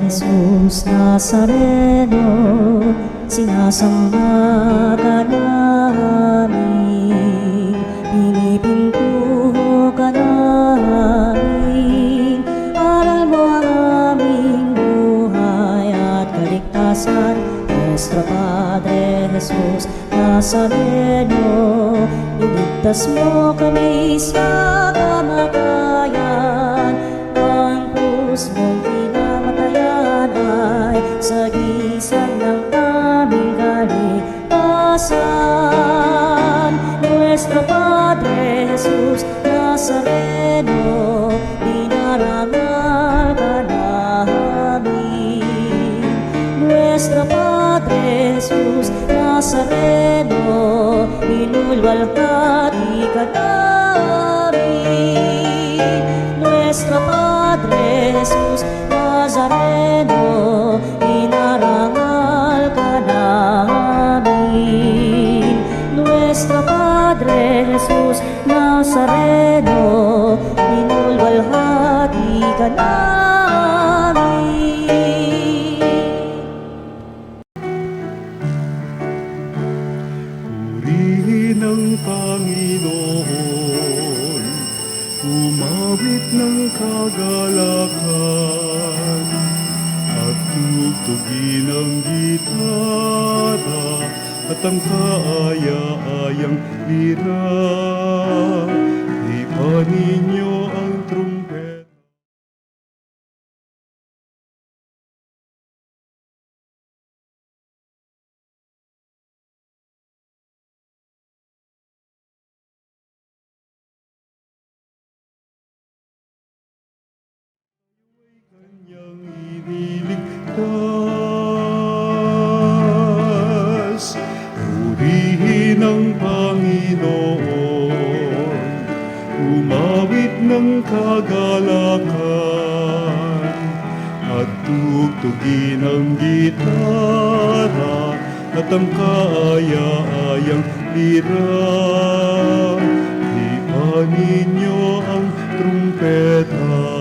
Jesus Nazareno, sinasamba ka namin, pinipintuho ka namin, aral mo ang aming buhay at kaligtasan. Nuestro Padre Jesus Nazareno, iligtas mo kami sa kamatayan, ang krus mong pinamatayan ay sagisag ng aming kaligtasan. Nuestro Padre Jesus Nazareno, dinarangal ka namin. Nuestro Padre Jesus Nazareno, inulwalhati ka namin. Nuestro Padre Jesus Nazareno, inarangal ka namin. Nuestro Padre Jesus Nazareno, inulwalhati ka namin. Purihin ang Panginoon, umawit ng kagalakan, at tugtugin ang gitara at ang kaaya-ayang lira. Ipanin niyo ang trumpeta. Kanyang iniligtas. Purihin ang Panginoon, umawit ng kagalakan, at tugtugin ang gitara at ang kaaya-ayang lira. Ipanin niyo ang trumpeta.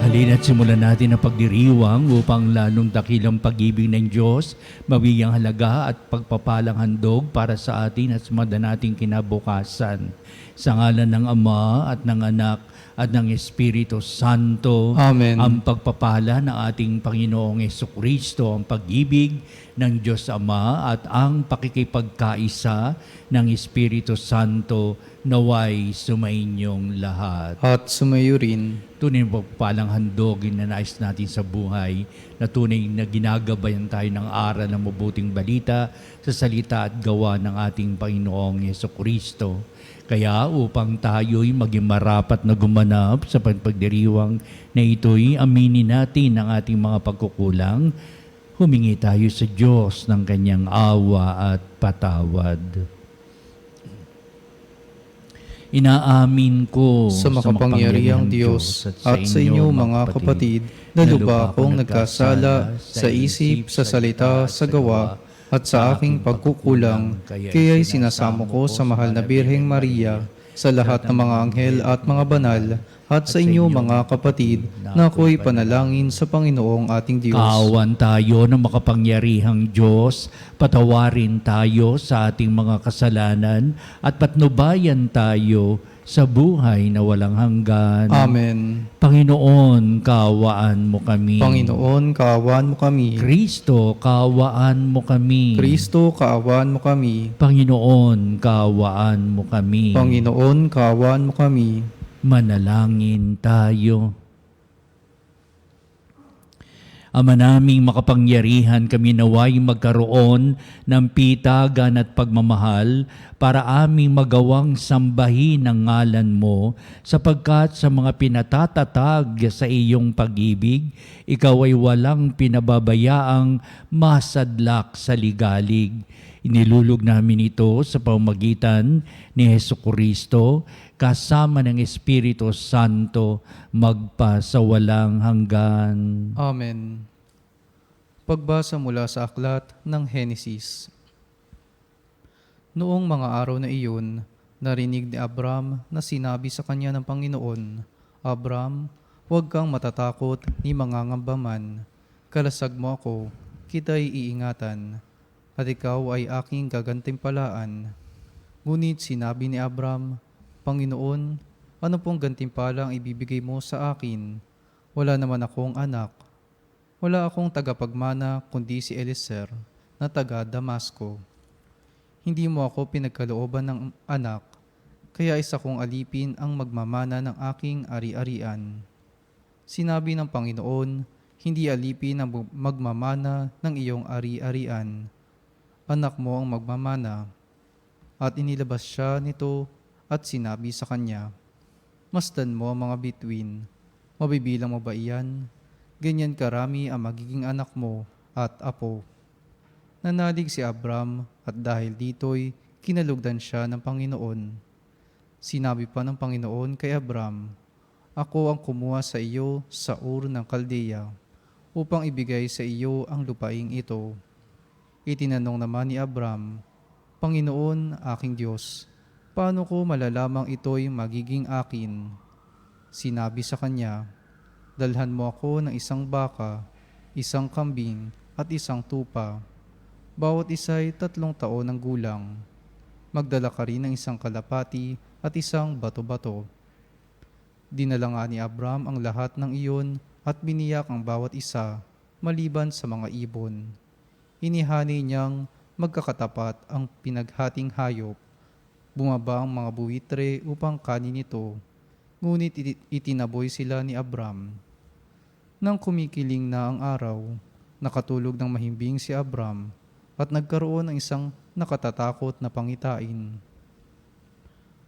Halina't simulan natin ang pagdiriwang upang lalong dakilang pag-ibig ng Diyos, mabiyang halaga at pagpapalang handog para sa atin at sa nating kinabukasan. Sa ngalan ng Ama at ng Anak at ng Espiritu Santo. Amen. Ang pagpapala ng ating Panginoong Jesucristo, ang pag-ibig ng Diyos Ama at ang pakikipagkaisa ng Espiritu Santo naway sumainyong lahat. At sumayo rin. Tunay na pagpapalang handog na nais natin sa buhay, na tunay na ginagabayan tayo ng aral ng mabuting balita sa salita at gawa ng ating Panginoong Jesucristo. Kaya upang tayo'y maging marapat na gumanap sa pagdiriwang na ito'y aminin natin ang ating mga pagkukulang, humingi tayo sa Diyos ng kanyang awa at patawad. Inaamin ko Sa makapangyarihang Diyos at sa inyo mga kapatid, na lubha akong nagkasala sa isip, sa salita, sa gawa, at sa aking pagkukulang, kaya'y sinasamo ko sa mahal na Birheng Maria, sa lahat ng mga anghel at mga banal, at sa inyo mga kapatid, na ako'y panalangin sa Panginoong ating Diyos. Kaawan tayo ng makapangyarihang Diyos, patawarin tayo sa ating mga kasalanan, at patnubayan tayo sa buhay na walang hanggan. Amen. Panginoon, kaawaan mo kami. Panginoon, kaawaan mo kami. Kristo, kaawaan mo kami. Kristo, kaawaan mo kami. Panginoon, kaawaan mo kami. Panginoon, kaawaan mo kami. Manalangin tayo. Ama naming makapangyarihan, kami naway magkaroon ng pitagan at pagmamahal para aming magawang sambahin ang ngalan mo, sapagkat sa mga pinatatatag sa iyong pag-ibig, ikaw ay walang pinababayaang masadlak sa ligalig. Inilulog namin ito sa pamamagitan ni Jesucristo, kasama ng Espiritu Santo, magpasawalang hanggan. Amen. Pagbasa mula sa aklat ng Henesis. Noong mga araw na iyon, narinig ni Abram na sinabi sa kanya ng Panginoon, Abram, Huwag kang matatakot ni mangangamba man. Kalasag mo ako, kita'y iingatan, at ikaw ay aking gagantimpalaan. Ngunit sinabi ni Abram, Panginoon, ano pong gantimpala ang ibibigay mo sa akin? Wala naman akong anak. Wala akong tagapagmana kundi si Eliezer na taga Damasco. Hindi mo ako pinagkalooban ng anak, kaya isa kong alipin ang magmamana ng aking ari-arian. Sinabi ng Panginoon, hindi alipin ang magmamana ng iyong ari-arian. Anak mo ang magmamana. At inilabas siya nito at sinabi sa kanya, Masdan mo ang mga bituin, mabibilang mo ba iyan? Ganyan karami ang magiging anak mo at apo. Nanalig si Abram at dahil dito'y kinalugdan siya ng Panginoon. Sinabi pa ng Panginoon kay Abram, Ako ang kumuha sa iyo sa Ur ng Kaldeya upang ibigay sa iyo ang lupaing ito. Itinanong naman ni Abram, Panginoon, aking Diyos, paano ko malalamang ito'y magiging akin? Sinabi sa kanya, Dalhan mo ako ng isang baka, isang kambing at isang tupa. Bawat isa'y 3 taon ng gulang. Magdala ka rin ng isang kalapati at isang bato-bato. Dinala nga ni Abram ang lahat ng iyon at biniyak ang bawat isa, maliban sa mga ibon. Inihani niyang magkakatapat ang pinaghating hayop. Bumaba ang mga buwitre upang kanin ito, ngunit itinaboy sila ni Abram. Nang kumikiling na ang araw, nakatulog ng mahimbing si Abram at nagkaroon ng isang nakatatakot na pangitain.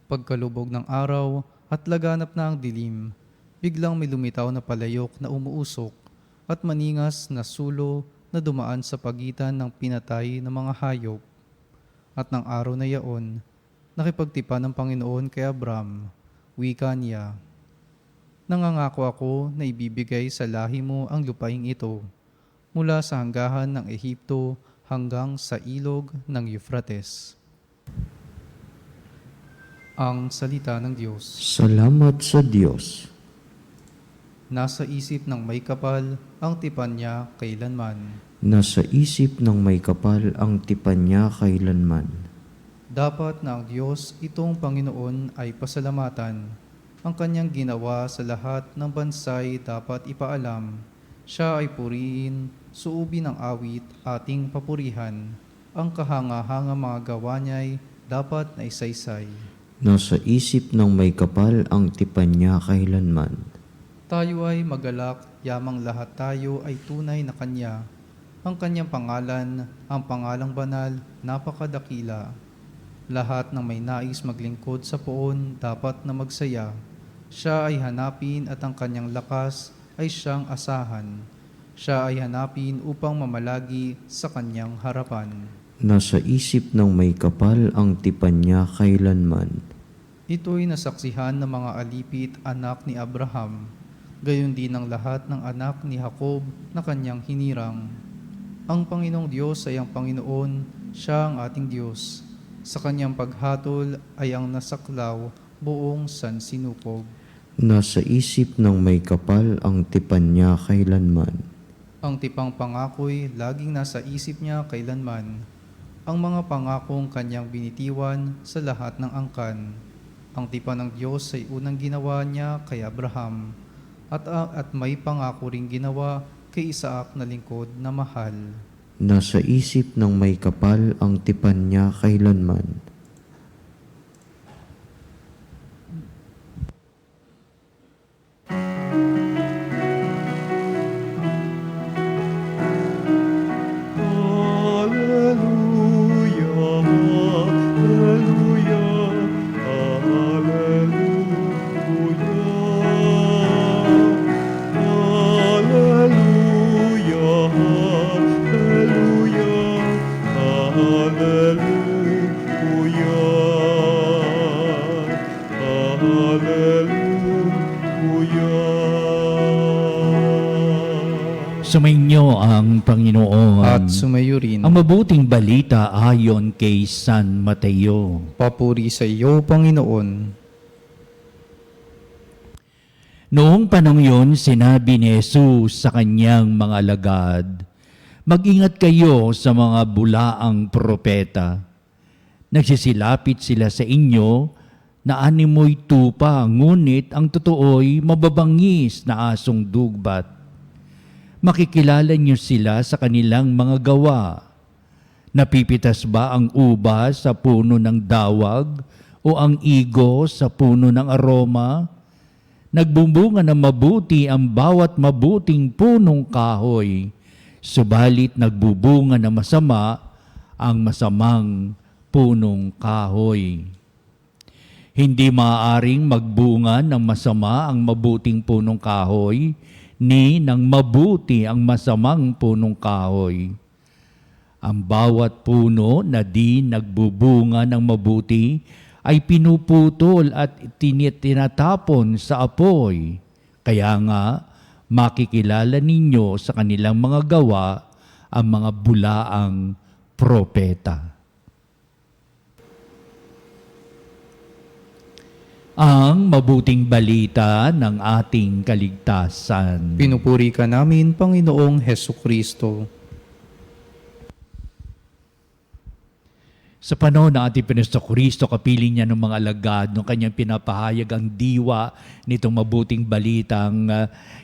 Pagkalubog ng araw at laganap na ang dilim, biglang may lumitaw na palayok na umuusok at maningas na sulo na dumaan sa pagitan ng pinatay ng mga hayop. At ng araw na yaon, nakipagtipan ng Panginoon kay Abram, wika niya, Nangangako ako na ibibigay sa lahi mo ang lupaing ito, mula sa hanggahan ng Ehipto hanggang sa ilog ng Euphrates. Ang salita ng Diyos. Salamat sa Diyos. Nasa isip ng may kapal ang tipan niya kailanman. Nasa isip ng may kapal ang tipan niya kailanman. Dapat na ang Diyos itong Panginoon ay pasalamatan. Ang kanyang ginawa sa lahat ng bansay dapat ipaalam. Siya ay purihin, suubin ng awit, ating papurihan. Ang kahanga-hanga mga gawa niya'y dapat na isaysay. Nasa isip ng may kapal ang tipan niya kailanman. Tayo ay magalak, yamang lahat tayo ay tunay na Kanya. Ang Kanyang pangalan, ang pangalang banal, napakadakila. Lahat ng may nais maglingkod sa poon dapat na magsaya. Siya ay hanapin at ang Kanyang lakas ay siyang asahan. Siya ay hanapin upang mamalagi sa Kanyang harapan. Nasa isip ng may kapal ang tipan niya kailanman. Ito'y nasaksihan ng mga alipit anak ni Abraham, gayon din ang lahat ng anak ni Jacob na kanyang hinirang. Ang Panginoong Diyos ay ang Panginoon, siya ang ating Diyos. Sa kanyang paghatol ay ang nasaklaw buong sansinukog. Nasa isip ng may kapal ang tipan niya kailanman. Ang tipang pangako'y laging nasa isip niya kailanman. Ang mga pangakong kanyang binitiwan sa lahat ng angkan. Ang tipan ng Diyos ay unang ginawa niya kay Abraham at may pangako ring ginawa kay Isaac na lingkod na mahal. Nasa isip ng may kapal ang tipan niya kailanman. Sumainyo ang Panginoon. At sumayo rin. Ang mabuting balita ayon kay San Mateo. Papuri sa iyo, Panginoon. Noong panahon yun, sinabi ni Jesus sa kanyang mga alagad, "Mag-ingat kayo sa mga bulaang propeta. Nagsisilapit sila sa inyo na animoy tupa, ngunit ang totoo'y mababangis na asong dugbat. Makikilala niyo sila sa kanilang mga gawa. Napipitas ba ang ubas sa puno ng dawag o ang igo sa puno ng aroma? Nagbubunga ng mabuti ang bawat mabuting punong kahoy, subalit nagbubunga ng masama ang masamang punong kahoy. Hindi maaaring magbunga ng masama ang mabuting punong kahoy, ni ng mabuti ang masamang punong kahoy. Ang bawat puno na di nagbubunga ng mabuti ay pinuputol at tinatapon sa apoy. Kaya nga, makikilala ninyo sa kanilang mga gawa ang mga bulaang propeta." Ang mabuting balita ng ating kaligtasan. Pinupuri ka namin, Panginoong Hesukristo. Sa panahon ng ating Panginoon Kristo, kapiling niya ng mga alagad, nung kanyang pinapahayag ang diwa nitong mabuting balitang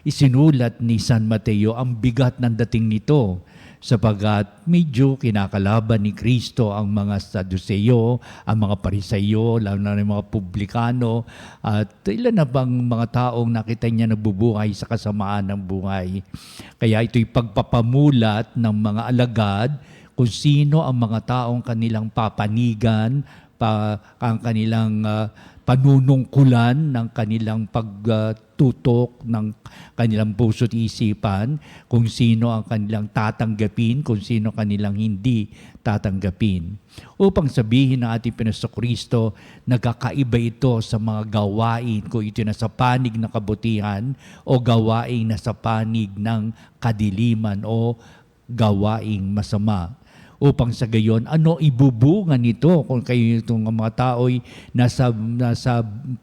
isinulat ni San Mateo, ang bigat ng dating nito, sapagkat medyo kinakalaban ni Kristo ang mga Saduceo, ang mga Pariseyo, lalo na ng mga publikano, at ilan na bang mga taong nakita niya nabubuhay sa kasamaan ng buhay. Kaya ito'y pagpapamulat ng mga alagad kung sino ang mga taong kanilang papanigan, ang kanilang panunungkulan ng kanilang pagtutok ng kanilang puso't isipan, kung sino ang kanilang tatanggapin, kung sino kanilang hindi tatanggapin. Upang sabihin ng ating Panginoon Kristo, nagkakaiba ito sa mga gawain, kung ito nasa panig ng kabutihan o gawain nasa panig ng kadiliman o gawaing masama. Upang sa gayon, ano ibubunga nito kung kayo itong mga tao'y nasa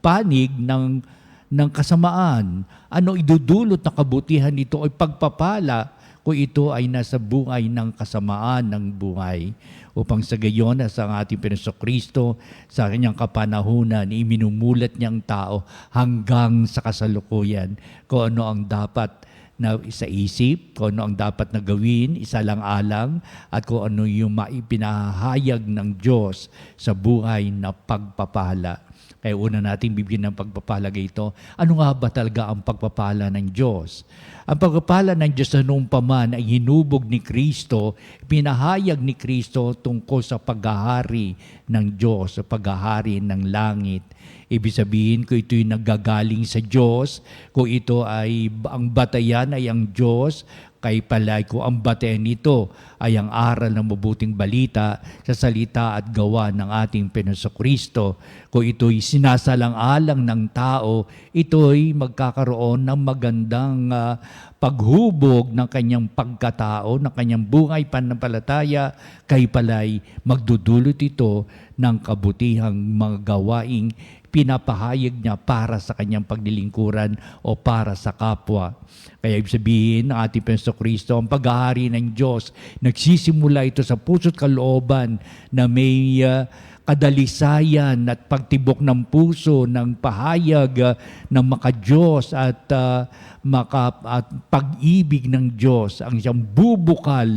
panig ng kasamaan? Ano idudulot na kabutihan nito ay pagpapala kung ito ay nasa buhay ng kasamaan ng buhay? Upang sa gayon, sa ating Panginoon Kristo, sa kanyang kapanahunan, iminumulat niyang tao hanggang sa kasalukuyan kung ano ang dapat na sa isip, kung ano ang dapat na gawin, isalang-alang, at kung ano yung maipinahayag ng Diyos sa buhay na pagpapala. Kaya una natin bibigyan ng pagpapala ito. Ano nga ba talaga ang pagpapala ng Diyos? Ang pagpapala ng Diyos na noong paman ay hinubog ni Kristo, pinahayag ni Kristo tungkol sa paghahari ng Diyos, sa paghahari ng langit. Ibig sabihin, kung ito'y naggagaling sa Diyos, kung ito ay, ang batayan ay ang Diyos, kay palay kung ang batayan nito ay ang aral ng mabuting balita sa salita at gawa ng ating Panginoon Kristo. Kung ito'y sinasalang-alang ng tao, ito'y magkakaroon ng magandang paghubog ng kanyang pagkatao, ng kanyang buhay pananampalataya, kay palay magdudulot ito ng kabutihang mga gawaing pinapahayag niya para sa kanyang paglilingkuran o para sa kapwa. Kaya ibig sabihin ng ating Panginoon Kristo, ang paghahari ng Diyos, nagsisimula ito sa puso't kalooban na may kadalisayan at pagtibok ng puso, ng pahayag ng maka-Diyos at pag-ibig ng Diyos, ang siyang bubukal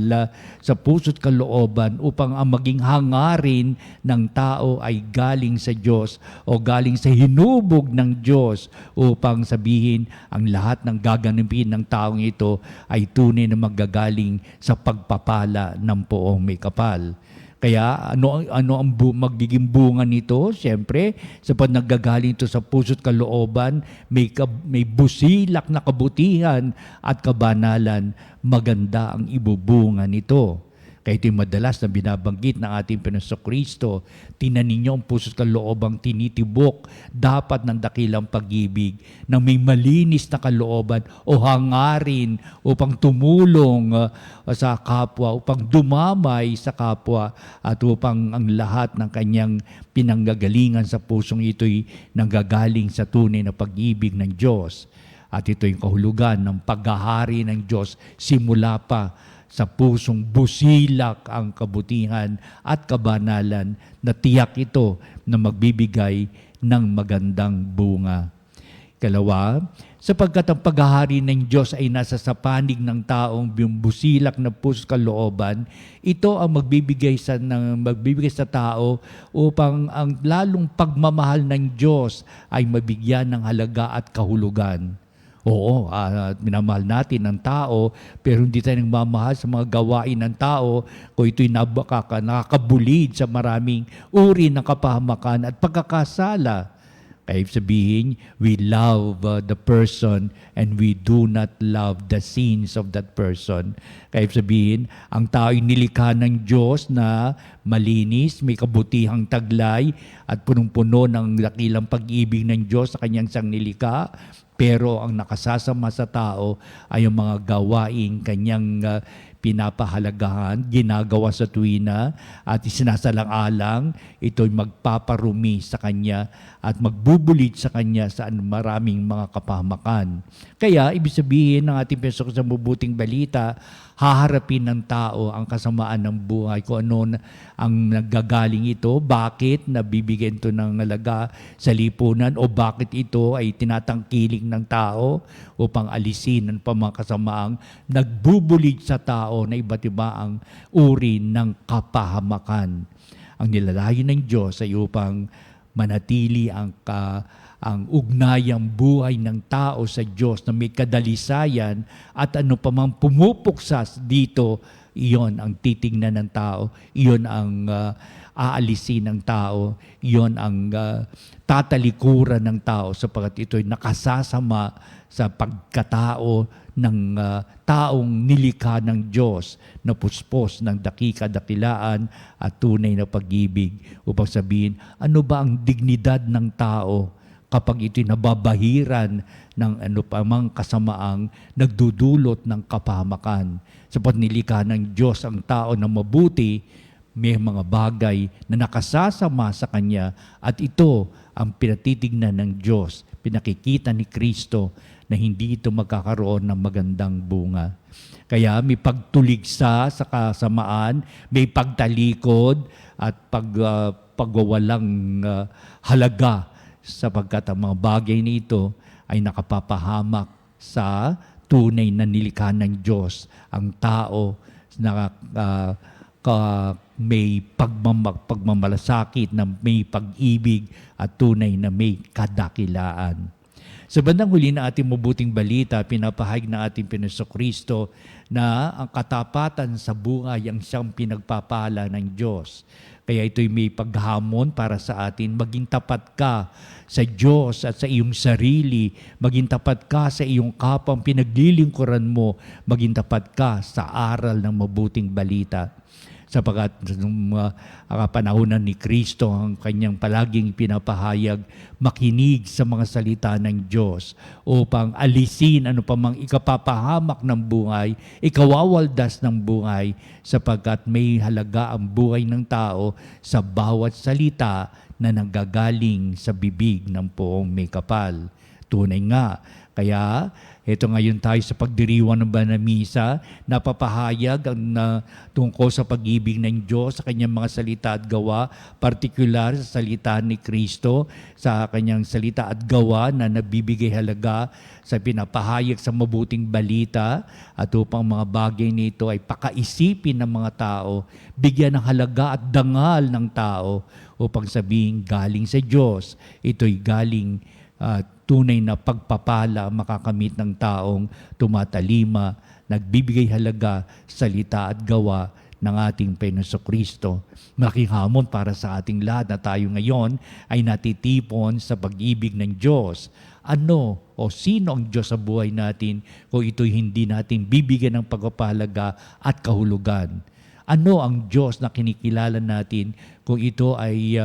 sa puso't kalooban upang ang maging hangarin ng tao ay galing sa Diyos o galing sa hinubog ng Diyos, upang sabihin ang lahat ng gaganapin ng taong ito ay tunay na magagaling sa pagpapala ng poong may kapal. Kaya ano ang magiging bunga nito? Siyempre, sapat naggagaling ito sa puso't kalooban, may busilak na kabutihan at kabanalan, maganda ang ibubunga nito. Kaya ito'y madalas na binabanggit ng ating Panginoon Kristo, "Tingnan ninyo ang puso't kaloobang tinitibok, dapat ng dakilang pag-ibig, na may malinis na kalooban o hangarin upang tumulong sa kapwa, upang dumamay sa kapwa, at upang ang lahat ng kanyang pinanggagalingan sa pusong ito'y nanggagaling sa tunay na pag-ibig ng Diyos." At ito yung kahulugan ng paghahari ng Diyos simula pa sa pusong busilak ang kabutihan at kabanalan na tiyak ito na magbibigay ng magandang bunga. Ikalawa, sapagkat ang paghahari ng Diyos ay nasa sa panig ng taong busilak na puso kalooban, ito ang magbibigay sa tao upang ang lalong pagmamahal ng Diyos ay mabigyan ng halaga at kahulugan. Oo, minamahal natin ang tao, pero hindi tayo nagmamahal sa mga gawain ng tao kung ito'y nakakabulid sa maraming uri ng kapahamakan at pagkakasala. Kaya sabihin, we love the person and we do not love the sins of that person. Kaya sabihin, ang tao ay nilikha ng Diyos na malinis, may kabutihang taglay at punong-puno ng dakilang pag-ibig ng Diyos sa kanyang sangnilikha. Pero ang nakasasama sa tao ay ang mga gawain kanyang pinapahalagahan, ginagawa sa tuwina at isinasalang-alang, ito'y magpaparumi sa kanya at magbubulit sa kanya sa maraming mga kapahamakan. Kaya, ibig sabihin ng ating Panginoon sa mabuting balita, haharapin ng tao ang kasamaan ng buhay, kung ano ang naggagaling ito, bakit nabibigyan ito ng halaga sa lipunan o bakit ito ay tinatangkiling ng tao upang alisin ang mga kasamaang nagbubulig sa tao na iba't iba ang uri ng kapahamakan. Ang nilalayo ng Diyos ay upang manatili ang ugnayang buhay ng tao sa Diyos na may kadalisayan at ano pa mang pumupuksas dito, iyon ang titingnan ng tao, iyon ang aalisin ng tao, iyon ang tatalikuran ng tao sapagkat ito'y nakasasama sa pagkatao ng taong nilikha ng Diyos na puspos ng dakika-dakilaan at tunay na pag-ibig. Upang sabihin, ano ba ang dignidad ng tao kapag ito'y nababahiran ng ano pa mang kasamaang nagdudulot ng kapahamakan. Sapat nilikha ng Diyos ang tao na mabuti, may mga bagay na nakasasama sa Kanya at ito ang pinatitignan ng Diyos, pinakikita ni Kristo na hindi ito magkakaroon ng magandang bunga. Kaya may pagtuligsa sa kasamaan, may pagtalikod at pagwawalang halaga sapagkat ang mga bagay nito ay nakapapahamak sa tunay na nilikha ng Diyos. Ang tao na may pagmamalasakit, na may pag-ibig at tunay na may kadakilaan. Sa bandang huli na ating mabuting balita, pinapahayag na ating Panginoon Kristo na ang katapatan sa buhay ang siyang pinagpapala ng Diyos. Kaya ito'y may paghamon para sa atin, maging tapat ka sa Diyos at sa iyong sarili, maging tapat ka sa iyong kapang pinaglilingkuran mo, maging tapat ka sa aral ng mabuting balita. Sapagat nung panahonan ni Kristo, ang kanyang palaging pinapahayag, makinig sa mga salita ng Diyos upang alisin ano pa mang ikapapahamak ng buhay, ikawawaldas ng buhay, sapagkat may halaga ang buhay ng tao sa bawat salita na nanggagaling sa bibig ng poong may kapal. Tunay nga. Kaya, ito ngayon tayo sa pagdiriwang ng banal na misa, napapahayag ang tungkol sa pag-ibig ng Diyos sa kanyang mga salita at gawa, partikular sa salita ni Kristo, sa kanyang salita at gawa na nabibigay halaga sa pinapahayag sa mabuting balita at upang mga bagay nito ay pakaisipin ng mga tao, bigyan ng halaga at dangal ng tao upang sabihin galing sa Diyos. Ito'y galing tunay na pagpapala makakamit ng taong tumatalima, nagbibigay halaga, salita at gawa ng ating Panginoon Kristo. Malaking hamon para sa ating lahat na tayo ngayon ay natitipon sa pag-ibig ng Diyos. Ano o sino ang Diyos sa buhay natin kung ito'y hindi natin bibigyan ng pagpapahalaga at kahulugan? Ano ang Diyos na kinikilala natin kung ito ay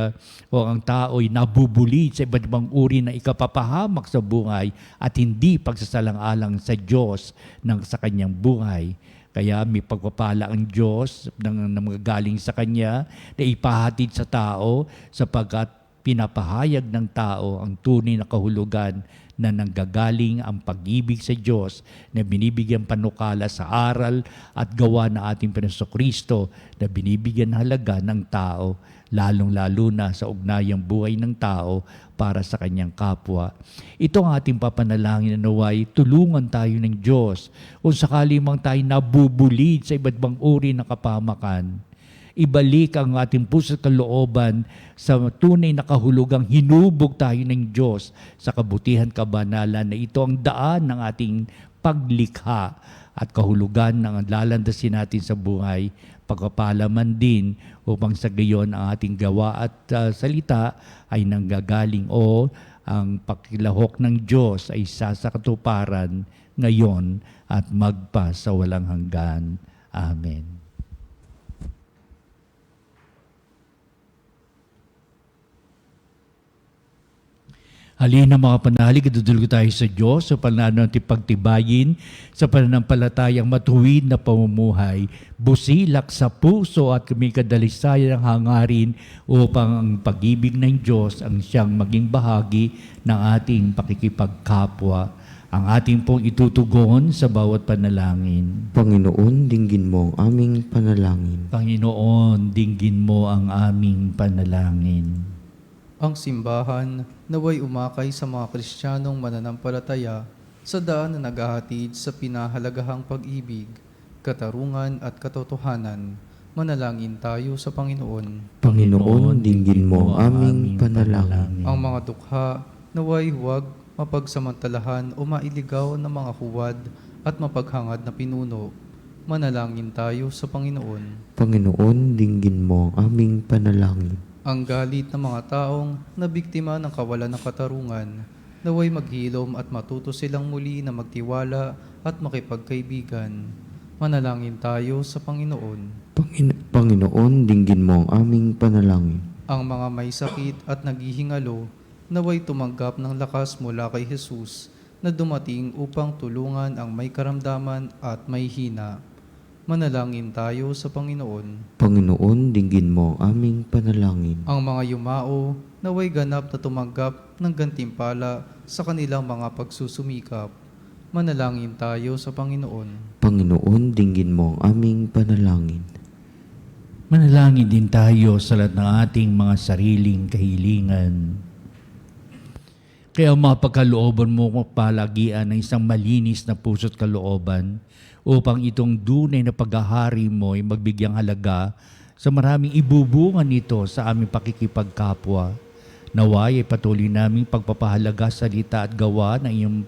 o ang tao ay nabubuli sa iba't ibang uri na ikapapahamak sa buhay at hindi pagsasalang-alang sa Diyos sa kanyang buhay. Kaya may pagpapala ang Diyos na magagaling sa Kanya na ipahatid sa tao sapagkat pinapahayag ng tao ang tunay na kahulugan na nanggagaling ang pag-ibig sa Diyos na binibigyan panukala sa aral at gawa ng ating Panginoong Kristo na binibigyan halaga ng tao, lalong-lalo na sa ugnayang buhay ng tao para sa kanyang kapwa. Ito ang ating papanalangin na naway tulungan tayo ng Diyos kung sakali mang tayo nabubulid sa iba't ibang uri ng kapahamakan. Ibalik ang ating puso at kalooban sa tunay na kahulugang hinubog tayo ng Diyos sa kabutihan kabanalan na ito ang daan ng ating paglikha at kahulugan ng lalandasin natin sa buhay, pagpapalaman din upang sa gayon ang ating gawa at salita ay nanggagaling o ang pakilahok ng Diyos ay isa sa katuparan ngayon at magpa sa walang hanggan. Amen. Halina mga panalig, idudulog tayo sa Diyos sa pananaw natin pagtibayin sa pananampalatayang matuwid na pamumuhay, busilak sa puso at kumikadalisayan ng hangarin upang ang pag-ibig ng Diyos ang siyang maging bahagi ng ating pakikipagkapwa. Ang ating pong itutugon sa bawat panalangin. Panginoon, dinggin mo ang aming panalangin. Panginoon, dinggin mo ang aming panalangin. Ang simbahan naway umakay sa mga Kristiyanong mananampalataya sa daan na naghahatid sa pinahalagahang pag-ibig, katarungan at katotohanan. Manalangin tayo sa Panginoon. Panginoon, dinggin mo ang aming panalangin. Ang mga dukha naway huwag mapagsamantalahan o mailigaw ng mga huwad at mapaghangad na pinuno. Manalangin tayo sa Panginoon. Panginoon, dinggin mo ang aming panalangin. Ang galit ng mga taong nabiktima ng kawalan ng katarungan, naway maghilom at matuto silang muli na magtiwala at makipagkaibigan. Manalangin tayo sa Panginoon. Panginoon, dinggin mo ang aming panalangin. Ang mga may sakit at naghihingalo, naway tumanggap ng lakas mula kay Jesus na dumating upang tulungan ang may karamdaman at may hina. Manalangin tayo sa Panginoon. Panginoon, dinggin mo ang aming panalangin. Ang mga yumao, naway ganap na tumanggap ng gantimpala sa kanilang mga pagsusumikap. Manalangin tayo sa Panginoon. Panginoon, dinggin mo ang aming panalangin. Manalangin din tayo sa lahat ng ating mga sariling kahilingan. Kaya mapagkalooban mo palagian ng isang malinis na puso't kalooban upang itong dunay na paghahari mo ay magbigyang halaga sa maraming ibubungan nito sa aming pakikipagkapwa. Naway ay patuloy naming pagpapahalaga sa salita at gawa ng iyong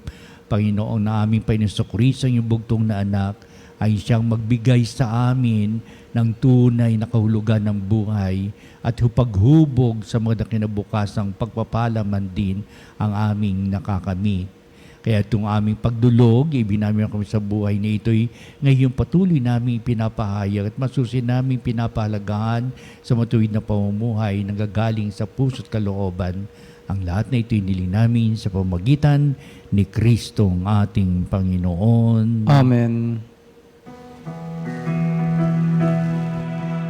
Panginoong na aming Panginoong Kristo, ang iyong bugtong na anak, ay siyang magbigay sa amin ng tunay na kahulugan ng buhay at paghubog sa mga kinabukasang pagpapalaman din ang aming nakakamit. Kaya itong aming pagdulog, ibinamin kami sa buhay na ito'y ngayon patuloy namin pinapahayag at masusin namin pinapahalagaan sa matuwid na pamumuhay na gagaling sa puso't kalooban. Ang lahat na ito'y niling namin sa pamagitan ni Kristong ating Panginoon. Amen.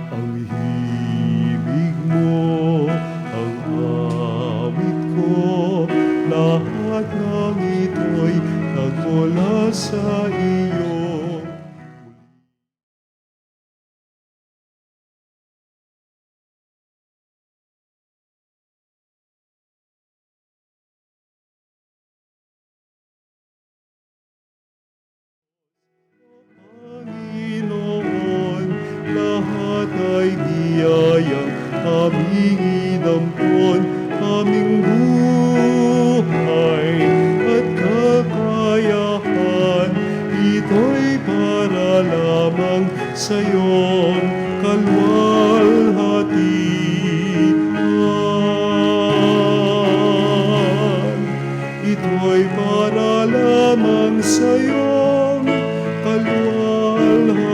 Ang himig mo, ang awit ko, lahat ng ito'y nagmula sa iyo. Panginoon, lahat ay biyayang aming inampon, aming buhay at kakayahan. Ito'y para lamang sa iyong kalwalhatian. Ito'y para lamang sa iyong kalwalhatian.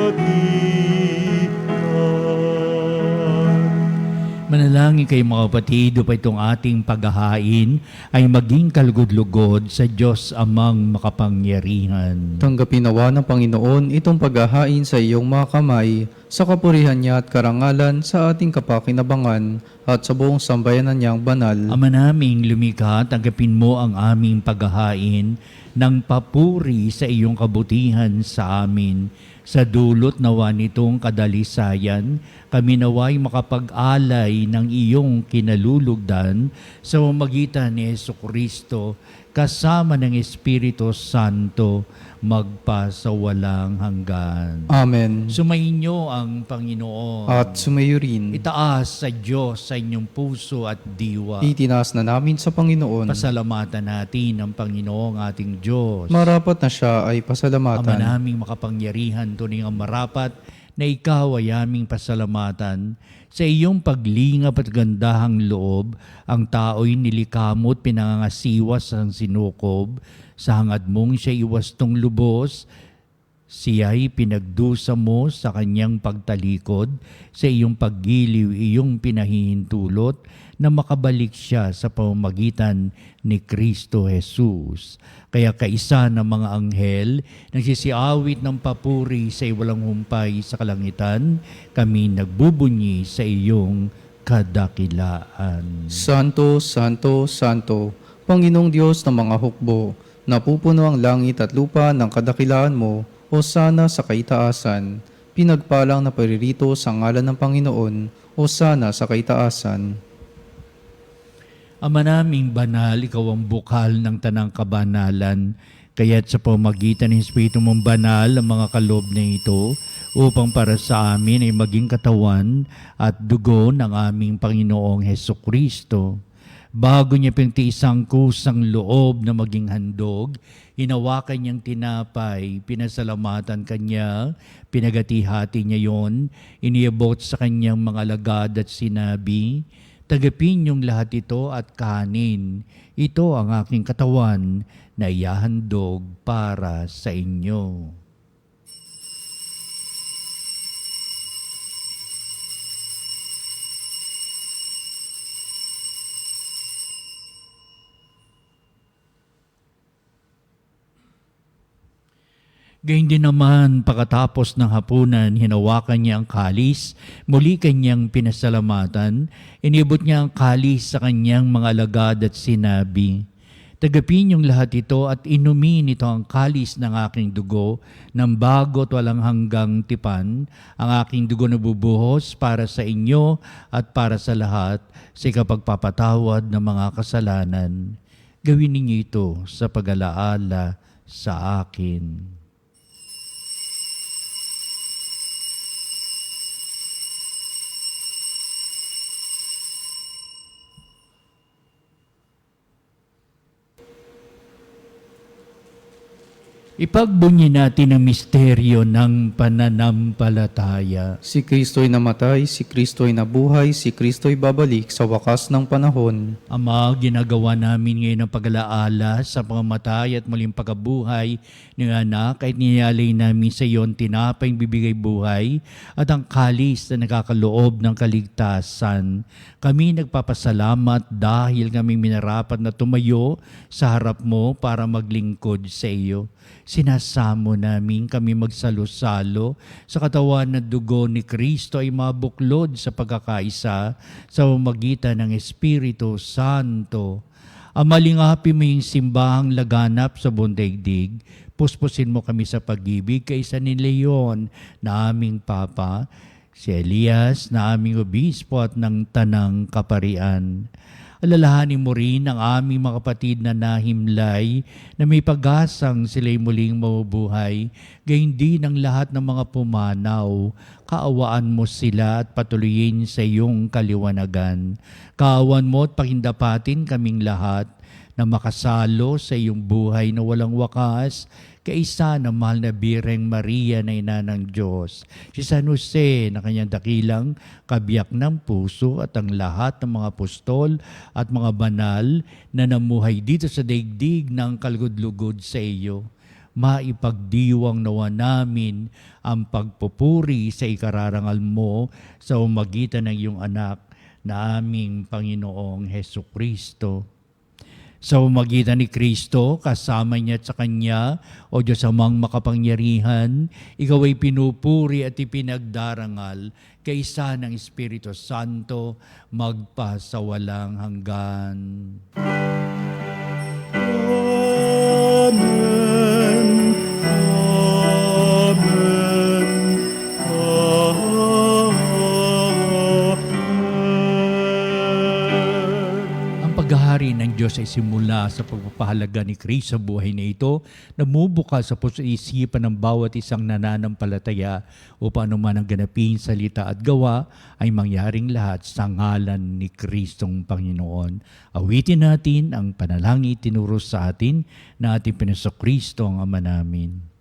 Manalangin kayo mga kapatid, upang itong ating paghahain ay maging kalugod-lugod sa Diyos amang makapangyarihan. Tanggapin nawa ng Panginoon itong paghahain sa iyong mga kamay sa kapurihan niya at karangalan sa ating kapakinabangan at sa buong sambayanan niyang banal. Ama naming lumikha, tanggapin mo ang aming paghahain ng papuri sa iyong kabutihan sa amin. Sa dulot nawa nitong kadalisayan, kami naway makapag-alay ng iyong kinalulugdan sa pamamagitan ni Jesucristo kasama ng Espiritu Santo magpasawalang hanggan. Amen. Sumainyo ang Panginoon. At sumayo rin. Itaas sa Diyos sa inyong puso at diwa. Itinaas na namin sa Panginoon. Pasalamatan natin ang Panginoong ating Diyos. Marapat na siya ay Ama pasalamatan. naming makapangyarihan, tunay ang marapat na ikaw ay aming pasalamatan. Sa iyong paglingap at gandahang loob, ang tao'y nilikamot, pinangangasiwas ang sinukob. Sa hangad mong siya iwastong lubos, siya'y pinagdusa mo sa kanyang pagtalikod. Sa iyong paggiliw, iyong pinahihintulot na makabalik siya sa pamamagitan ni Kristo Jesus. Kaya kaisa ng mga anghel, nagsisiawit ng papuri sa iwalang humpay sa kalangitan, kami nagbubunyi sa iyong kadakilaan. Santo, Santo, Santo, Panginoong Diyos ng mga hukbo, napupuno ang langit at lupa ng kadakilaan mo, o sana sa kaitaasan. Pinagpalang na paririto sa ngalan ng Panginoon, o sana sa kaitaasan. Ama naming banal, ikaw ang bukal ng tanang kabanalan, kaya't sa pamagitan ng Espiritu mong banal ang mga kaloob na ito, upang para sa amin ay maging katawan at dugo ng aming Panginoong Hesukristo. Bago niya pinagtiisang kusang loob na maging handog, hinawakan niyang tinapay, pinasalamatan kanya, pinagati-hati niya yon, iniabot sa kanyang mga alagad at sinabi, "Tagapin niyong lahat ito at kanin. Ito ang aking katawan na ihahandog para sa inyo." Gayun din naman, pagkatapos ng hapunan, hinawakan niya ang kalis, muli kanyang pinasalamatan, inibot niya ang kalis sa kanyang mga alagad at sinabi, "Tagapin niyong lahat ito at inumin ito ang kalis ng aking dugo, ng bago at walang hanggang tipan, ang aking dugo na bubuhos para sa inyo at para sa lahat, sa ikapagpapatawad ng mga kasalanan. Gawin ninyo ito sa pag-alaala sa akin." Ipagbunyi natin ang misteryo ng pananampalataya. Si Kristo'y namatay, si Kristo'y nabuhay, si Kristo'y babalik sa wakas ng panahon. Ama, ginagawa namin ngayon ang pag-alaala sa pamamatay at muling pagkabuhay ng anak at niyalay namin sa iyo ang tinapayng bibigay buhay at ang kalis na nakakaloob ng kaligtasan. Kami nagpapasalamat dahil kami minarapat na tumayo sa harap mo para maglingkod sa iyo. Sinasamo namin kami magsalo-salo sa katawan na dugo ni Kristo ay mabuklod sa pagkakaisa sa pamamagitan ng Espiritu Santo. Amalingapi mo yung simbahang laganap sa buong daigdig. Puspusin mo kami sa pag-ibig kaysa ni Leon na aming Papa, si Elias na aming obispo at ng tanang kaparian. Alalahanin mo rin ang aming mga kapatid na nahimlay na may pag-asang sila'y muling mabubuhay, gayon din ang lahat ng mga pumanaw. Kaawaan mo sila at patuloyin sa iyong kaliwanagan. Kaawan mo at pakindapatin kaming lahat na makasalo sa iyong buhay na walang wakas, kaisa ng mahal na Birheng Maria na ina ng Diyos, si San Jose na kanyang dakilang kabiyak ng puso at ang lahat ng mga apostol at mga banal na namuhay dito sa daigdig ng kalugod-lugod sa iyo. Maipagdiwang nawa namin ang pagpupuri sa ikararangal mo sa umagitan ng iyong anak na aming Panginoong Hesukristo. Sa pamamagitan ni Kristo, kasama niya at sa Kanya, o Diyos amang makapangyarihan, ikaw ay pinupuri at ipinagdarangal kaysa ng Espiritu Santo, magpasawalang hanggan. Amen. Amen. Amen. Ang paghahari ng Diyos ay simula sa pagpapahalaga ni Kristo sa buhay na ito, namubukas sa puso-isipan ng bawat isang nananampalataya upang anuman ang ganapin, salita at gawa ay mangyaring lahat sa ngalan ni Kristong Panginoon. Awitin natin ang panalangin itinuro sa atin na ating Panginoon ang Ama namin.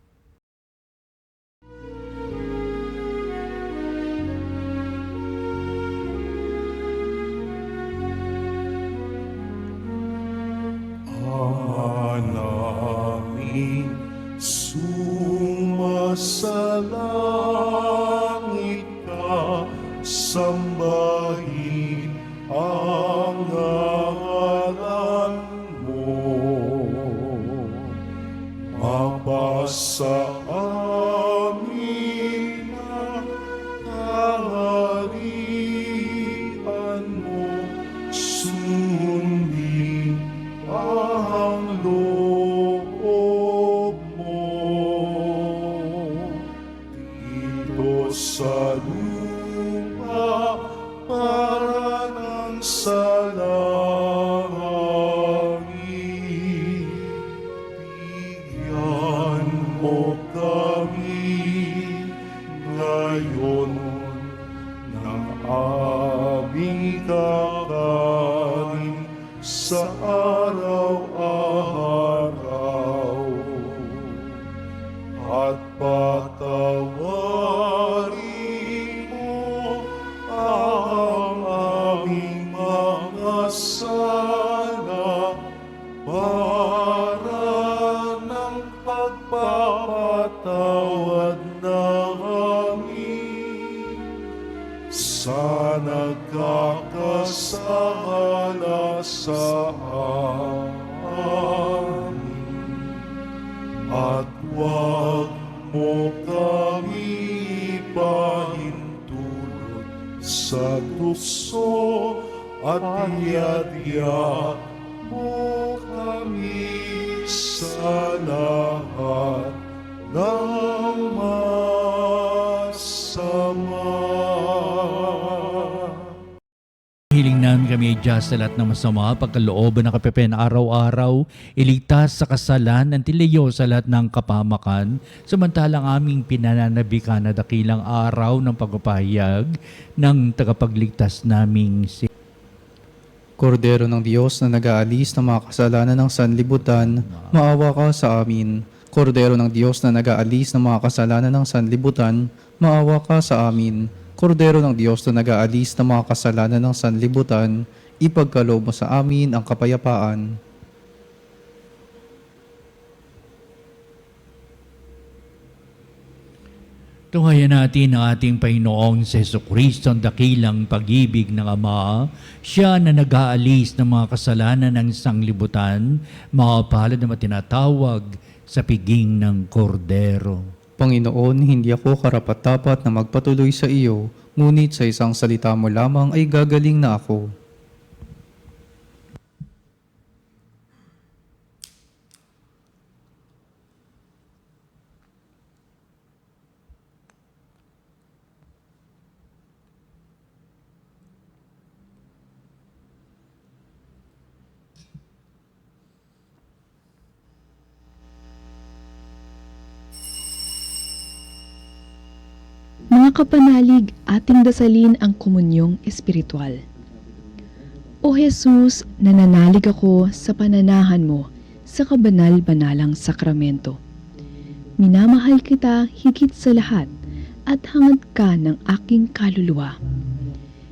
Ama namin, sumasalangit ka, sambahin ang ngalan mo. Mapasa amin ang kaharian mo, sundin ang loob mo dito sa lupa para ng sa langit. Bigyan mo kami ngayon ng aming kakanin sa araw-araw at patawarin mo ang aming mga sala para ng pagpapatawad namin sa nagkakasala sa amin. At huwag mo kami ipahintulot sa tukso at iadya mo kami sa lahat ng masama. Hiling namin kami ay Diyos sa lahat ng masama, pagkalooban ng kapepen araw-araw, iligtas sa kasalan, tilayo sa lahat ng kapamakan, samantalang aming pinananabikan na dakilang araw ng pagpapahayag ng tagapagligtas naming si Kordero ng Diyos na nag-aalis ng mga kasalanan ng sanlibutan, maawa ka sa amin. Kordero ng Diyos na nag-aalis ng mga kasalanan ng sanlibutan, maawa ka sa amin. Kordero ng Diyos na nag-aalis ng mga kasalanan ng sanlibutan, ipagkaloob mo sa amin ang kapayapaan. Tunghayan natin ang ating Panginoong si Jesucristo, ang dakilang pag-ibig ng Ama. Siya na nag-aalis ng mga kasalanan ng sanglibutan, makapalad na matinatawag sa piging ng Kordero. Panginoon, hindi ako karapat-dapat na magpatuloy sa iyo, ngunit sa isang salita mo lamang ay gagaling na ako. Mga kapanalig, ating dasalin ang komunyong espiritual. O Jesus, nananalig ako sa pananahan mo sa kabanal-banalang sakramento. Minamahal kita higit sa lahat at hangad ka ng aking kaluluwa.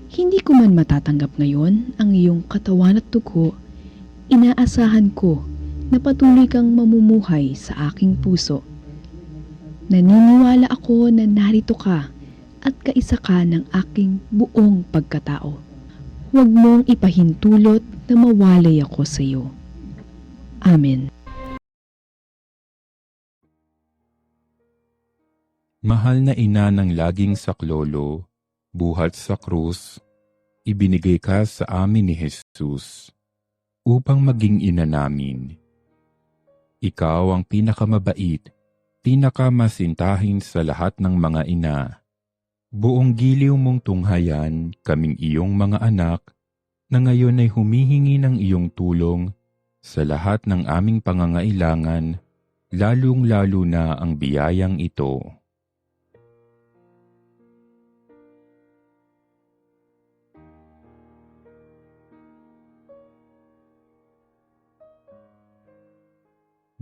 Hindi ko man matatanggap ngayon ang iyong katawan at dugo, inaasahan ko na patuloy kang mamumuhay sa aking puso. Naniniwala ako na narito ka at kaisa ka ng aking buong pagkatao. Huwag mong ipahintulot na mawalay ako sa iyo. Amen. Mahal na ina ng laging saklolo, buhat sa krus, ibinigay ka sa amin ni Jesus upang maging ina namin. Ikaw ang pinakamabait, pinakamasintahin sa lahat ng mga ina. Buong giliw mong tunghayan, kaming iyong mga anak, na ngayon ay humihingi ng iyong tulong sa lahat ng aming pangangailangan, lalong-lalo na ang biyayang ito.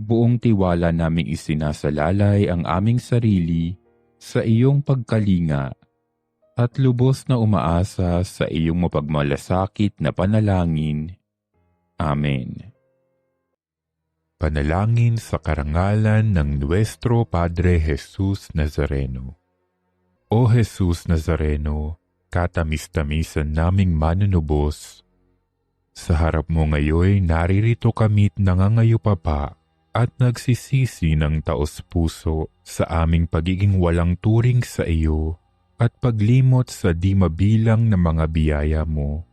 Buong tiwala naming isinasalalay ang aming sarili sa iyong pagkalinga at lubos na umaasa sa iyong mapagmalasakit na panalangin. Amen. Panalangin sa karangalan ng Nuestro Padre Jesus Nazareno. O Jesus Nazareno, katamis-tamisan naming manunubos, sa harap mo ngayon naririto kami't nangangayupapa at nagsisisi ng taos-puso sa aming pagiging walang turing sa iyo at paglimot sa di mabilang na mga biyaya mo,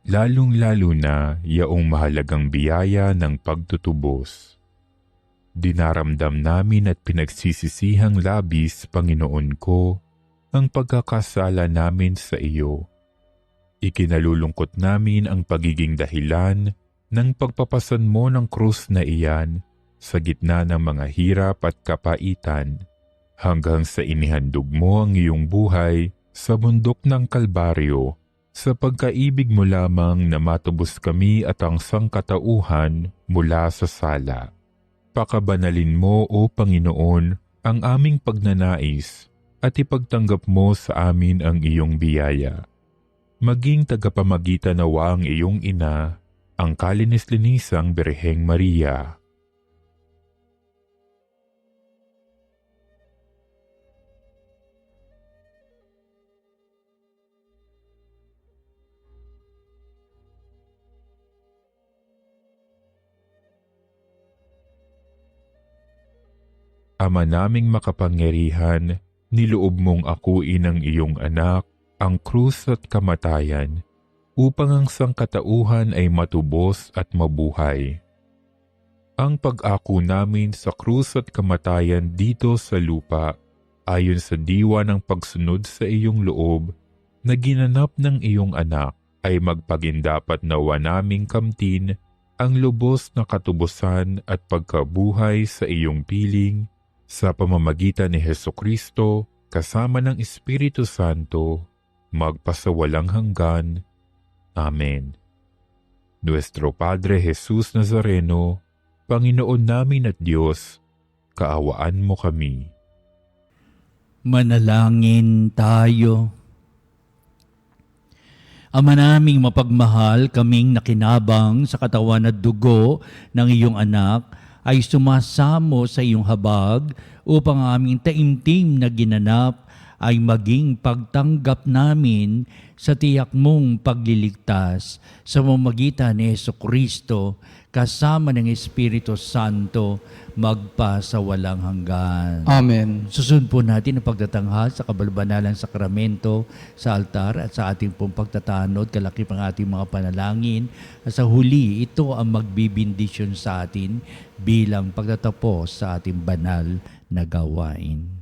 lalong-lalo na yaong mahalagang biyaya ng pagtutubos. Dinaramdam namin at pinagsisisihang labis, Panginoon ko, ang pagkakasala namin sa iyo. Ikinalulungkot namin ang pagiging dahilan ng pagpapasan mo ng krus na iyan sa gitna ng mga hirap at kapaitan, hanggang sa inihandog mo ang iyong buhay sa bundok ng Kalbaryo, sa pagkaibig mo lamang na matubos kami at ang sangkatauhan mula sa sala. Pakabanalin mo, O Panginoon, ang aming pagnanais at ipagtanggap mo sa amin ang iyong biyaya. Maging tagapamagitan nawa ang iyong ina, ang kalinis-linisang Birheng Maria. Ama naming makapangyarihan, niloob mong akuin ang iyong anak, ang krus at kamatayan, upang ang sangkatauhan ay matubos at mabuhay. Ang pag-ako namin sa krus at kamatayan dito sa lupa, ayon sa diwa ng pagsunod sa iyong loob, na ginanap ng iyong anak, ay magpagindapat nawa naming kamtin ang lubos na katubusan at pagkabuhay sa iyong piling, sa pamamagitan ni Hesukristo, kasama ng Espiritu Santo, magpasawalang hanggan. Amen. Nuestro Padre Jesus Nazareno, Panginoon namin at Diyos, kaawaan mo kami. Manalangin tayo. Ama naming mapagmahal, kaming nakinabang sa katawan at dugo ng iyong anak, ay sumasamo sa iyong habag upang aming taimtim na ginanap ay maging pagtanggap namin sa tiyak mong pagliligtas sa pamamagitan ni Jesucristo kasama ng Espiritu Santo magpa sa walang hanggan. Amen. Susunod po natin ang pagtatanghal sa kabalbanalang sakramento sa altar at sa ating pong pagtatanod, kalakip ang ating mga panalangin. At sa huli, ito ang magbibindisyon sa atin bilang pagtatapos sa ating banal na gawain.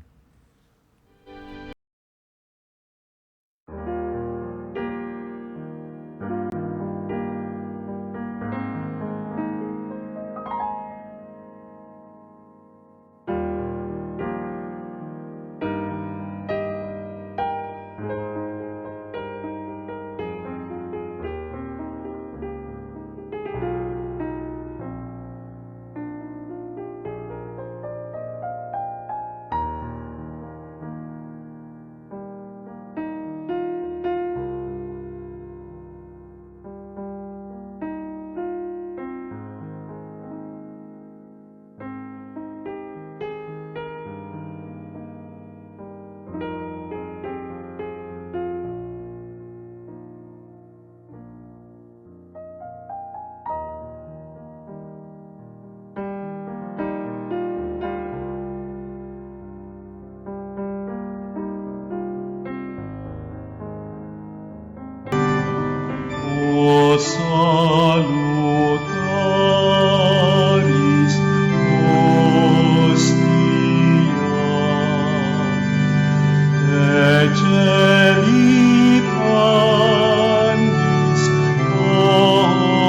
Evangelis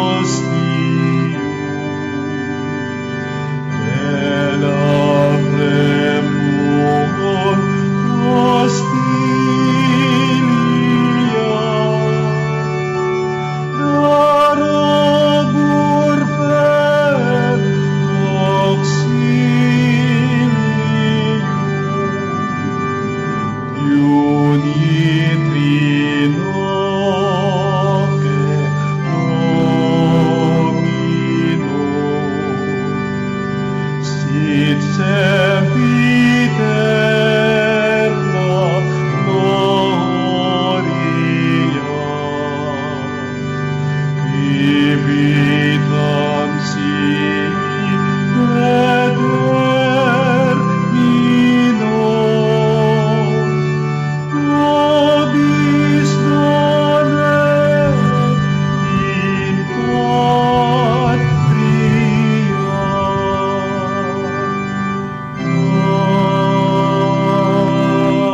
Ostium Elabremur Hostilia Darabur Fed Auxilium Unitrinoque Domino Sit sempiterna gloria Quivitam sic determino Nobis done in patria.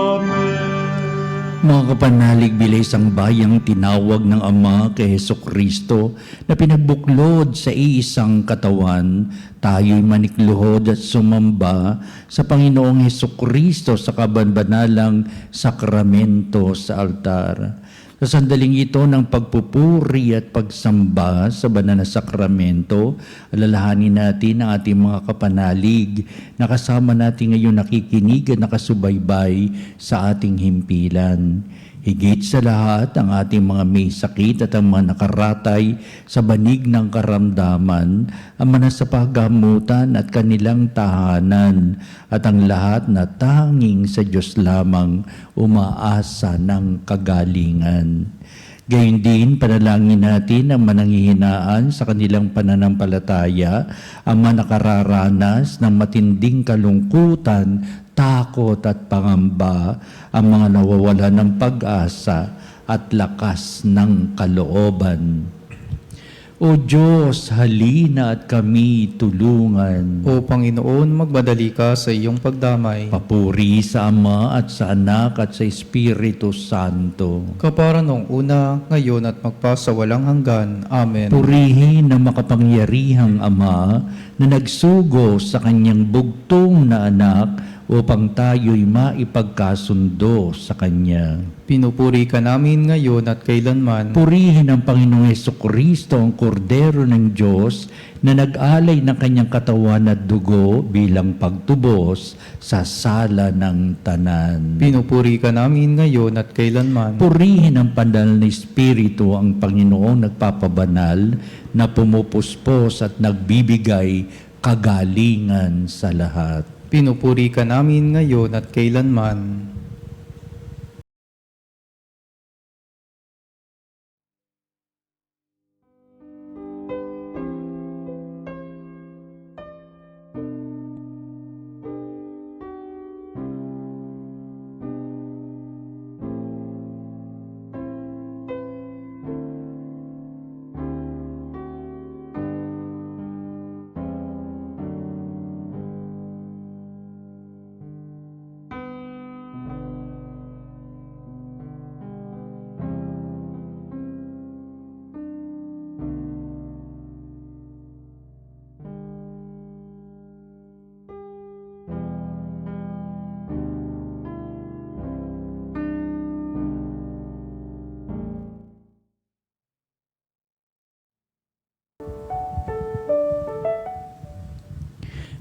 Amen. Mga kapanalig, bilay isang bayang tinawag ng Ama kay Hesukristo na pinagbuklod sa iisang katawan, tayo'y manikluhod at sumamba sa Panginoong Hesukristo sa kabanbanalang sakramento sa altar. Sa sandaling ito ng pagpupuri at pagsamba sa banal na sakramento, alalahanin natin ang ating mga kapanalig na kasama natin ngayon nakikinig at nakasubaybay sa ating himpilan. Higit sa lahat, ang ating mga may sakit at ang mga nakaratay sa banig ng karamdaman, ang mga sa paggamutan at kanilang tahanan, at ang lahat na tanging sa Diyos lamang umaasa ng kagalingan. Gayun din, panalangin natin ang mananghihinaan sa kanilang pananampalataya, ang mga nakararanas ng matinding kalungkutan, takot at pangamba, ang mga nawawala ng pag-asa at lakas ng kalooban. O Diyos, halina at kami tulungan. O Panginoon, magbadali ka sa iyong pagdamay. Papuri sa Ama at sa Anak at sa Espiritu Santo. Kapara noong una, ngayon at magpasawalang hanggan. Amen. Purihin ang makapangyarihang Ama na nagsugo sa kanyang bugtong na anak upang tayo'y maipagkasundo sa Kanya. Pinupuri ka namin ngayon at kailanman. Purihin ang Panginoong Hesukristo, ang Kordero ng Diyos, na nag-alay ng Kanyang katawan at dugo bilang pagtubos sa sala ng tanan. Pinupuri ka namin ngayon at kailanman. Purihin ang banal na Espiritu, ang Panginoong nagpapabanal, na pumupuspos at nagbibigay kagalingan sa lahat. Pinupuri ka namin ngayon at kailanman.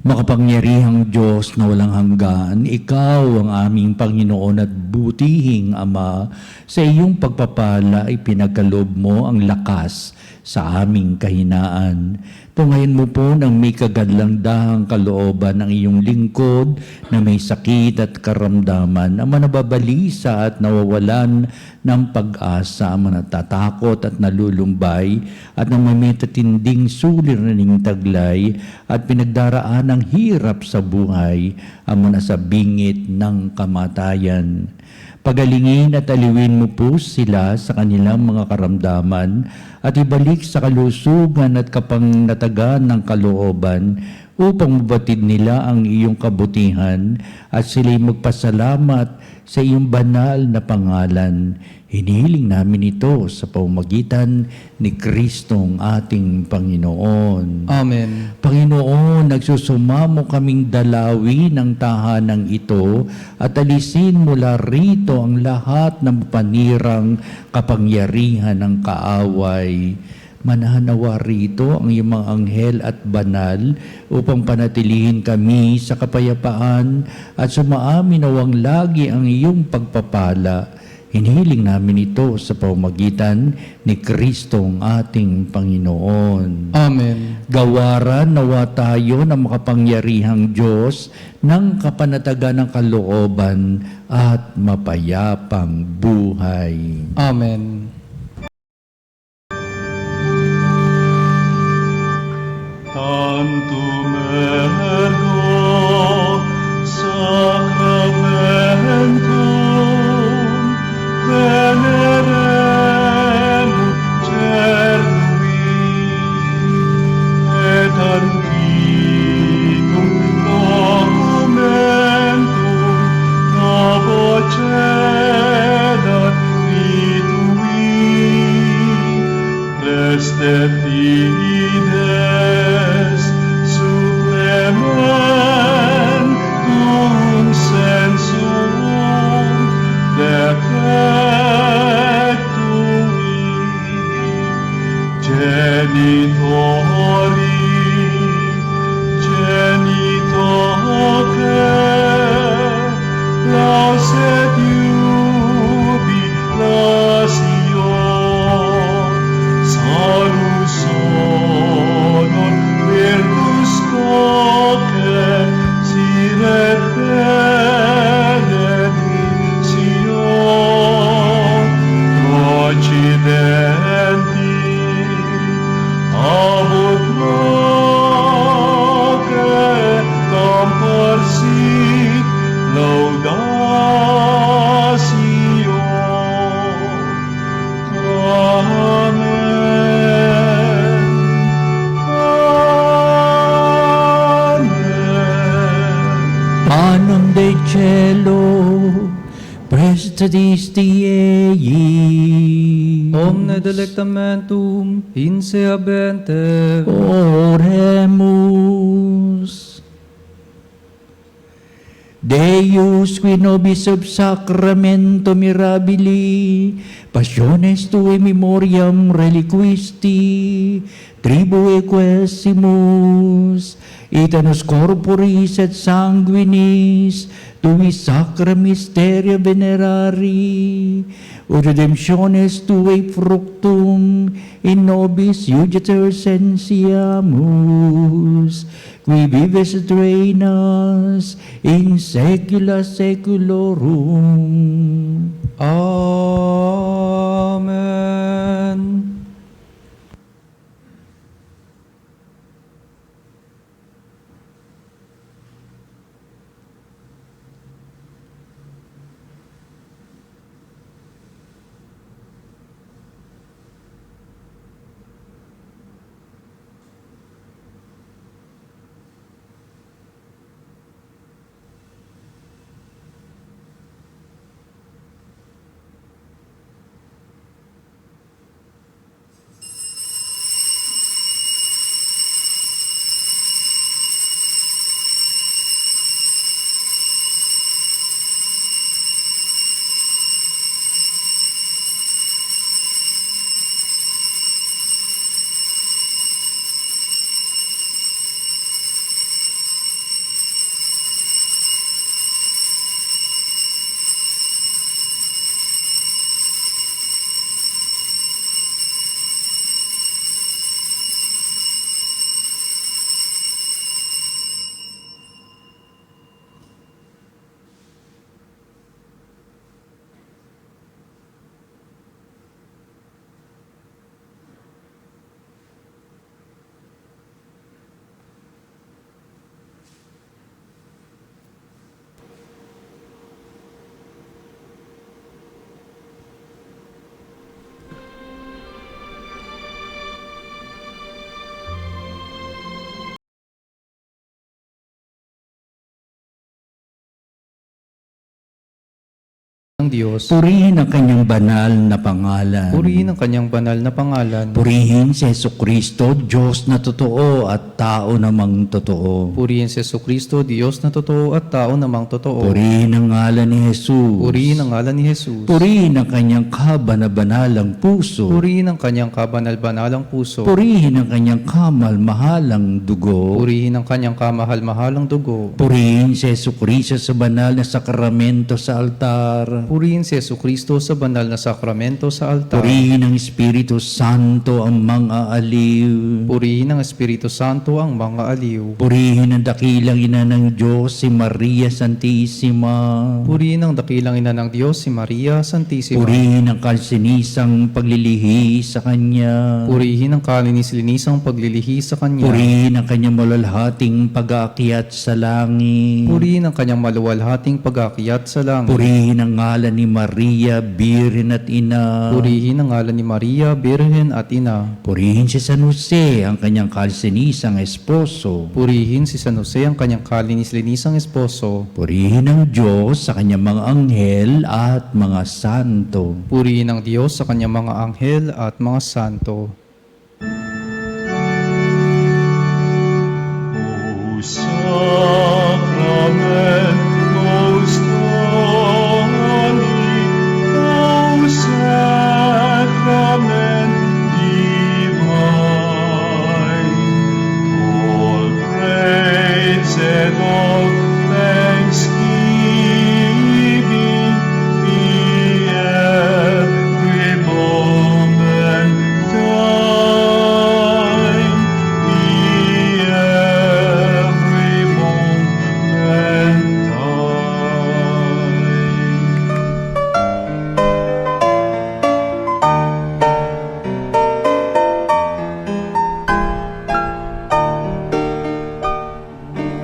Makapangyarihang Diyos na walang hanggan, Ikaw ang aming Panginoon at butihing Ama. Sa iyong pagpapala ay pinagkaloob mo ang lakas sa aming kahinaan. Tungayin mo po ng may kagandang kalooban ng iyong lingkod na may sakit at karamdaman, ang manababalisa at nawawalan ng pag-asa, ang natatakot at nalulumbay, at ang may tatinding suliraning taglay at pinagdaraan ng hirap sa buhay, ang nasa bingit ng kamatayan. Pagalingin at aliwin mo po sila sa kanilang mga karamdaman at ibalik sa kalusugan at kapangnatagan ng kalooban upang mabatid nila ang iyong kabutihan at sila'y magpasalamat sa iyong banal na pangalan. Hinihiling namin ito sa pamamagitan ni Kristong ating Panginoon. Amen. Panginoon, nagsusumamo kaming dalawi ng tahanang ito at alisin mula rito ang lahat ng panirang kapangyarihan ng kaaway. Mananawa rito ang iyong mga anghel at banal upang panatilihin kami sa kapayapaan at sumaamin nawang lagi ang iyong pagpapala. Hinihiling namin ito sa pamamagitan ni Kristong ating Panginoon. Amen. Gawaran nawa tayo ng makapangyarihang Diyos ng kapanatagan ng kalooban at mapayapang buhay. Amen. Tantum ergo sacramentum veneremur cernui et antiquum documentum novo cedat ritui preste fides supplementum sensum defectui genitori genitoque lauset jubilatio salus honor virtus coque siret benedictio occidenti abut loque comparsit laudatio. Amen. Amen. Panem Dei cielo, prestatisti ei. Omne delectamentum inseabente. Oremus. Deus qui nobis sub sacramento mirabili, passiones tue memoriam reliquisti, tribue quesimus, itanos corporis et sanguinis, tui sacra mysteria venerari, ut redemptiones tue fructum in nobis iuditor sensiamus, qui vives et reinas in saecula saeculorum. Amen. Diyos. Purihin ang kanyang banal na pangalan. Purihin ang kanyang banal na pangalan. Purihin si Jesucristo, Diyos na totoo at tao namang totoo. Purihin si Jesucristo, Diyos na totoo at tao namang totoo. Purihin ang ngalan ni Jesus. Purihin ang ngalan ni Jesus. Purihin ang kanyang kabanabaнаlang puso. Purihin ang kanyang kabanal-banalang puso. Purihin ang kanyang kamal-mahalang dugo. Purihin ang kanyang kamahal-mahalang dugo. Purihin si Jesucristo sa banal na sakramento sa altar. Purihin si Jesucristo sa banal na sakramento sa altar. Purihin ang Espiritu Santo ang mga aliw. Purihin ang Espiritu Santo ang mga aliw. Purihin ang dakilang ina ng Diyos, si Maria Santissima. Purihin ang dakilang ina ng Diyos, si Maria Santissima. Purihin ang kalsinisang paglilihi sa Kanya. Purihin ang kalinis-linisang paglilihi sa Kanya. Purihin ang kanyang malalhating pag-aakyat sa langit. Purihin ang kanyang maluwalhating pag-aakyat sa langit. Purihin ang ngalan ni Maria, Birhen at Ina. Purihin ang ngalan ni Maria, Birhen at Ina. Purihin si San Jose, ang kanyang kalsinisang esposo. Purihin si San Jose, ang kanyang kalinis-linisang esposo. Purihin ang Diyos sa kanyang mga anghel at mga santo. Purihin ang Diyos sa kanyang mga anghel at mga santo. O Sacramentus Domini, O Sacrament divine, all praise and all thanksgiving be every moment thine, be every moment thine.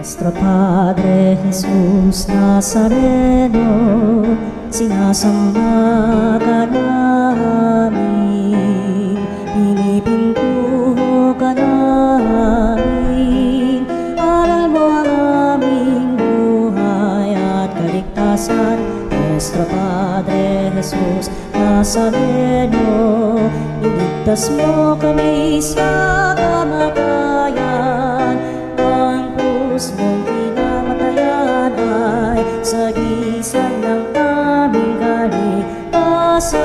Nuestro Padre Jesus Nazareno, sinasamba ka namin, pinipintuho ka namin, aral mo ang aming buhay at kaligtasan. Nuestro Padre Jesus Nazareno, iligtas mo kami sa kamatayan, ang krus mong pinamatayan ay sagisag ng aming kaligtasan.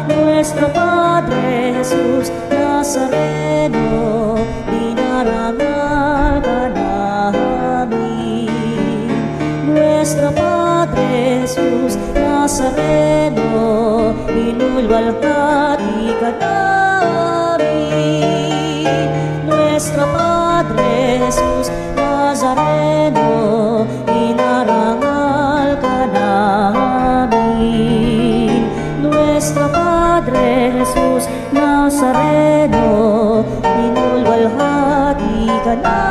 Nuestro Padre Jesus Nazareno, dinarangal ka namin. Nuestro Padre Jesus Nazareno, inulwalhati ka namin. Nuestro Padre Jesus Nazareno, inarangal ka namin. Nuestro Padre Jesus Nazareno, inulwalhati ka namin.